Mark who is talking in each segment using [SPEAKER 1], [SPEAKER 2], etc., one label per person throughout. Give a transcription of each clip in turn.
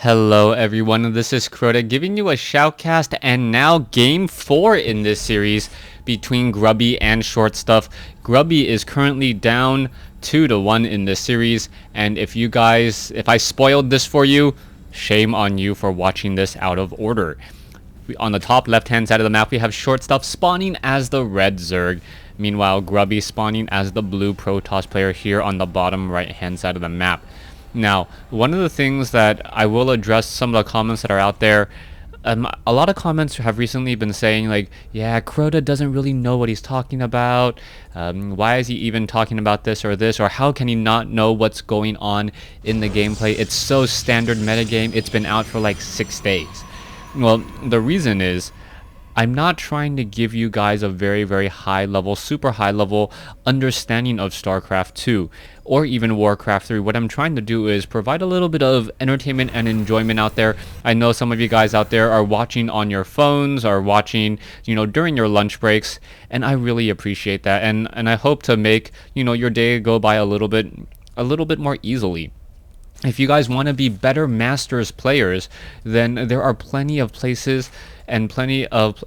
[SPEAKER 1] Hello everyone, this is Crota giving you a shoutcast, and now game 4 in this series between Grubby and Shortstuff. Grubby is currently down 2-1 in this series, and if I spoiled this for you, shame on you for watching this out of order. On the top left hand side of the map we have Shortstuff spawning as the red Zerg. Meanwhile, Grubby spawning as the blue Protoss player here on the bottom right hand side of the map. Now, one of the things that I will address some of the comments that are out there, a lot of comments have recently been saying like, yeah, Crota doesn't really know what he's talking about. Why is he even talking about this, or how can he not know what's going on in the gameplay? It's so standard metagame. It's been out for like 6 days. Well, the reason is, I'm not trying to give you guys a very high level, super high level understanding of StarCraft 2 or even Warcraft 3. What I'm trying to do is provide a little bit of entertainment and enjoyment out there. I know some of you guys out there are watching on your phones or watching, during your lunch breaks, and I really appreciate that. And I hope to make, your day go by a little bit more easily. If you guys want to be better Masters players, then there are plenty of places and plenty of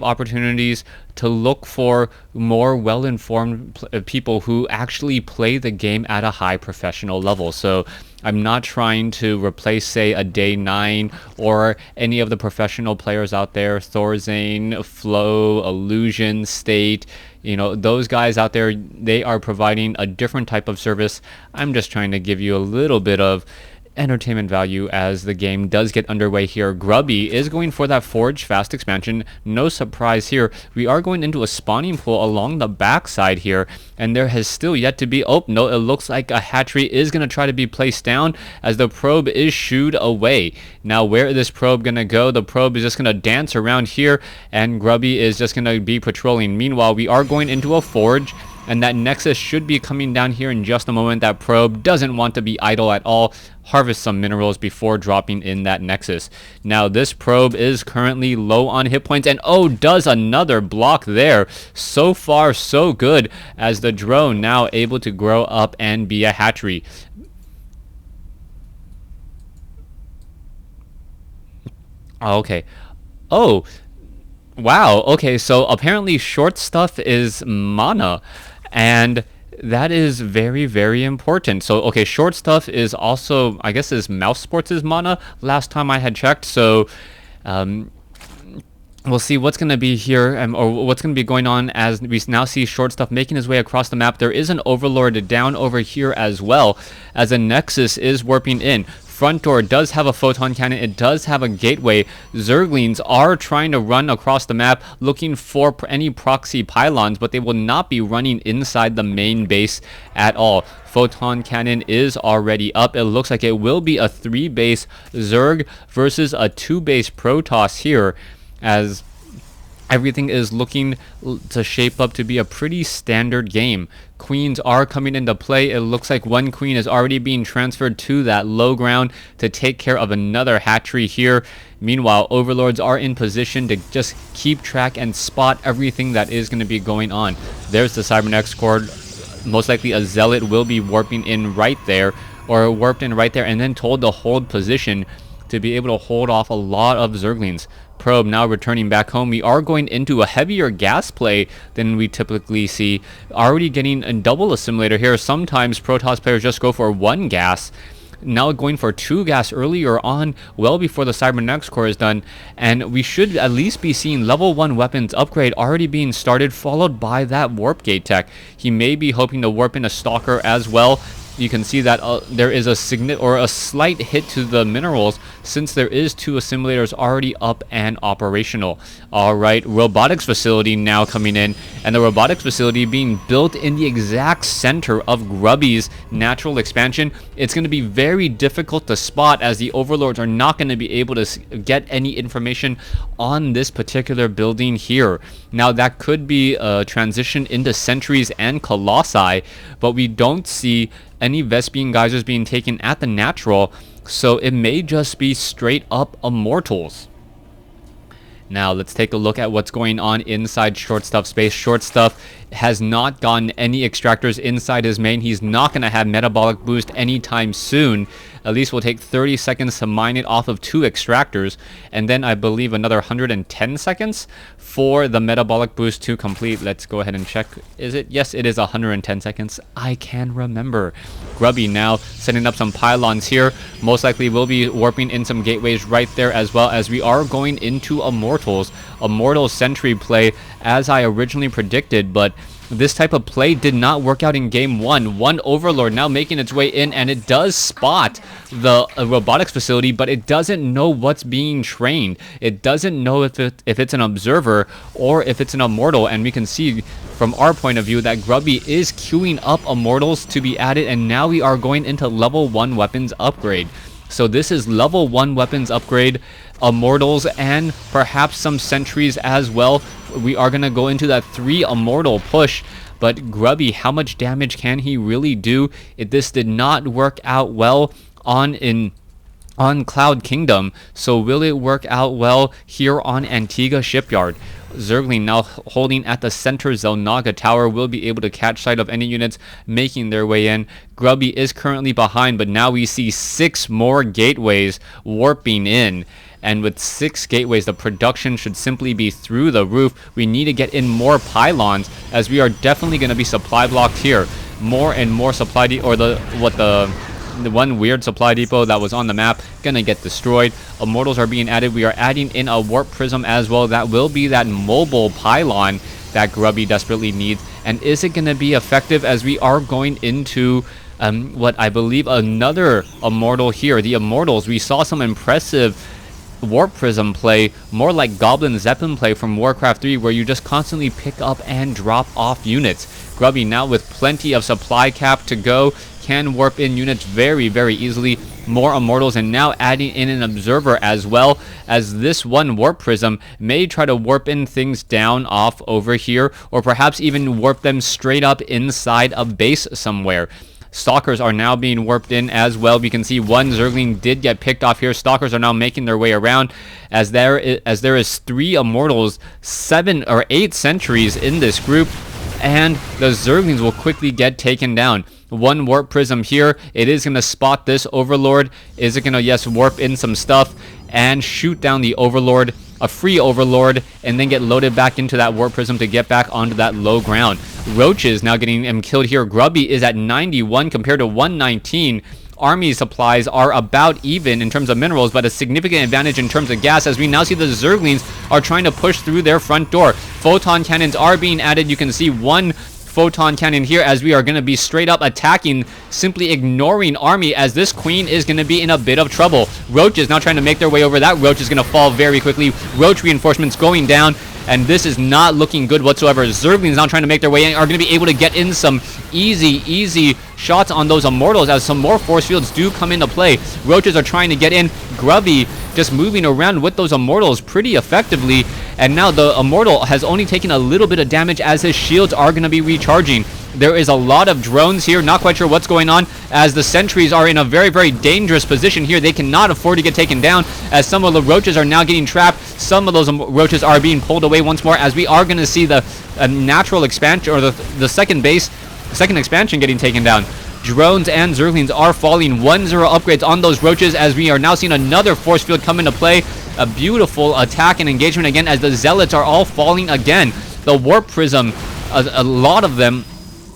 [SPEAKER 1] opportunities to look for more well-informed people who actually play the game at a high professional level. So I'm not trying to replace, say, a Day 9 or any of the professional players out there, Thorzane, Flow, Illusion, State. Those guys out there, they are providing a different type of service. I'm just trying to give you a little bit of entertainment value as the game does get underway here. Grubby is going for that Forge fast expansion. No surprise here. We are going into a spawning pool along the backside here, and there has still yet to be... Oh, no, it looks like a hatchery is going to try to be placed down as the probe is shooed away. Now, where is this probe going to go? The probe is just going to dance around here, and Grubby is just going to be patrolling. Meanwhile, we are going into a Forge, and that Nexus should be coming down here in just a moment. That probe doesn't want to be idle at all. Harvest some minerals before dropping in that Nexus. Now, this probe is currently low on hit points, and does another block there. So far, so good, as the drone now able to grow up and be a hatchery. Okay. Oh, wow. Okay, so apparently Shortstuff is mana, and that is very important. So, okay, Shortstuff is also, I guess, is Mouse Sports' mana last time I had checked. So, we'll see what's going to be here, or what's going to be going on as we now see Shortstuff making his way across the map. There is an Overlord down over here as well, as a Nexus is warping in. Front door does have a photon cannon. It does have a gateway. Zerglings are trying to run across the map looking for any proxy pylons, but they will not be running inside the main base at all. Photon cannon is already up. It looks like it will be a 3-base Zerg versus a 2-base Protoss here, as everything is looking to shape up to be a pretty standard game. Queens are coming into play. It looks like one queen is already being transferred to that low ground to take care of another hatchery here. Meanwhile, Overlords are in position to just keep track and spot everything that is going to be going on. There's the Cybernetics Core. Most likely a Zealot will be warping in right there, or warped in right there, and then told to hold position to be able to hold off a lot of Zerglings. Probe now returning back home. We are going into a heavier gas play than we typically see. Already getting a double assimilator here. Sometimes Protoss players just go for 1 gas. Now going for 2 gas earlier on, well before the Cybernetics Core is done. And we should at least be seeing level 1 weapons upgrade already being started, followed by that warp gate tech. He may be hoping to warp in a Stalker as well. You can see that there is a slight hit to the minerals, since there is 2 assimilators already up and operational. Alright, robotics facility now coming in, and the robotics facility being built in the exact center of Grubby's natural expansion. It's going to be very difficult to spot, as the Overlords are not going to be able to get any information on this particular building here. Now, that could be a transition into Sentries and Colossi, but we don't see any Vespian geysers being taken at the natural, so it may just be straight up Immortals. Now let's take a look at what's going on inside Shortstuff space. Shortstuff has not gotten any extractors inside his main. He's not going to have metabolic boost anytime soon. At least will take 30 seconds to mine it off of 2 extractors, and then I believe another 110 seconds for the metabolic boost to complete. Let's go ahead and check. Is it? Yes, it is 110 seconds. I can remember. Grubby now setting up some pylons here. Most likely will be warping in some gateways right there, as well as we are going into Immortals. Immortal Sentry play as I originally predicted, but this type of play did not work out in game 1. One Overlord now making its way in, and it does spot the robotics facility, but it doesn't know what's being trained. It doesn't know if it's an observer or if it's an immortal, and we can see from our point of view that Grubby is queuing up immortals to be added, and now we are going into level 1 weapons upgrade. So this is level 1 weapons upgrade, immortals, and perhaps some sentries as well. We are going to go into that 3 immortal push. But Grubby, how much damage can he really do? This did not work out well on Cloud Kingdom. So will it work out well here on Antigua Shipyard? Zergling now holding at the center Zelnaga Tower will be able to catch sight of any units making their way in. Grubby is currently behind, but now we see 6 more gateways warping in. And with 6 gateways, the production should simply be through the roof. We need to get in more pylons, as we are definitely going to be supply blocked here. More and more supply the one weird supply depot that was on the map gonna get destroyed. Immortals are being added. We are adding in a warp prism as well. That will be that mobile pylon that Grubby desperately needs. And is it gonna be effective, as we are going into what I believe another immortal here? The immortals, we saw some impressive warp prism play, more like Goblin Zeppelin play from Warcraft 3, where you just constantly pick up and drop off units. Grubby now with plenty of supply cap to go, can warp in units very, very easily. More immortals, and now adding in an observer as well, as this one warp prism may try to warp in things down off over here, or perhaps even warp them straight up inside a base somewhere. Stalkers are now being warped in as well. We can see one Zergling did get picked off here. Stalkers are now making their way around, as there is 3 immortals, 7 or 8 sentries in this group, and the Zerglings will quickly get taken down. One warp prism here. It is going to spot this Overlord. Is it going to, yes, warp in some stuff and shoot down the Overlord, a free Overlord, and then get loaded back into that warp prism to get back onto that low ground. Roaches now getting him killed here. Grubby is at 91 compared to 119. Army supplies are about even in terms of minerals, but a significant advantage in terms of gas, as we now see the Zerglings are trying to push through their front door. Photon cannons are being added. You can see one photon cannon here, as we are going to be straight up attacking, simply ignoring army, as this queen is going to be in a bit of trouble. Roach is now trying to make their way over. That Roach is going to fall very quickly. Roach reinforcements going down, and this is not looking good whatsoever. Zerglings now trying to make their way in, are going to be able to get in some easy shots on those immortals, as some more force fields do come into play. Roaches are trying to get in. Grubby just moving around with those immortals pretty effectively, and now the immortal has only taken a little bit of damage, as his shields are going to be recharging. There is a lot of drones here, not quite sure what's going on, as the sentries are in a very, very dangerous position here. They cannot afford to get taken down, as some of the roaches are now getting trapped. Some of those roaches are being pulled away once more, as we are going to see the natural expansion, or the second expansion getting taken down. Drones and Zerglings are falling. 1-0 upgrades on those roaches, as we are now seeing another force field come into play. A beautiful attack and engagement again, as the zealots are all falling again. The warp prism, a lot of them,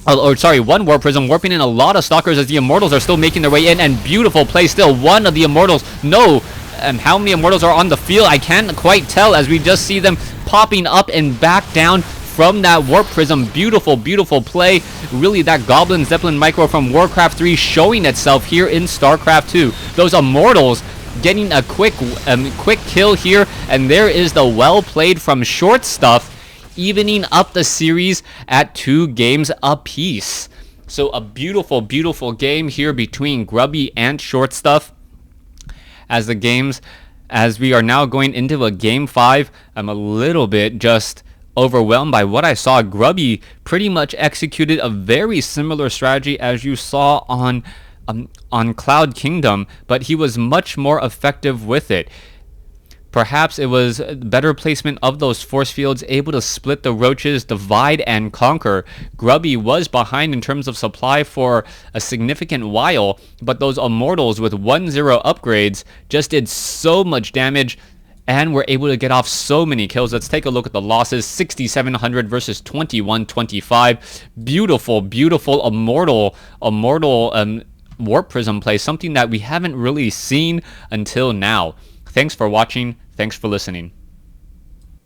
[SPEAKER 1] one warp prism warping in a lot of stalkers, as the immortals are still making their way in, and beautiful play still. One of the immortals, how many immortals are on the field? I can't quite tell, as we just see them popping up and back down from that warp prism. Beautiful play. Really, that Goblin Zeppelin micro from Warcraft 3 showing itself here in StarCraft 2. Those immortals getting a quick kill here, and there is the well played from Shortstuff, evening up the series at 2 games apiece. So a beautiful game here between Grubby and Shortstuff. As we are now going into a game 5, I'm a little bit just overwhelmed by what I saw. Grubby pretty much executed a very similar strategy as you saw on Cloud Kingdom, but he was much more effective with it. Perhaps it was better placement of those force fields, able to split the roaches, divide and conquer. Grubby was behind in terms of supply for a significant while, but those immortals with 1-0 upgrades just did so much damage and were able to get off so many kills. Let's take a look at the losses. 6,700 versus 2125. Beautiful, beautiful immortal warp prism play, something that we haven't really seen until now. Thanks for watching. Thanks for listening.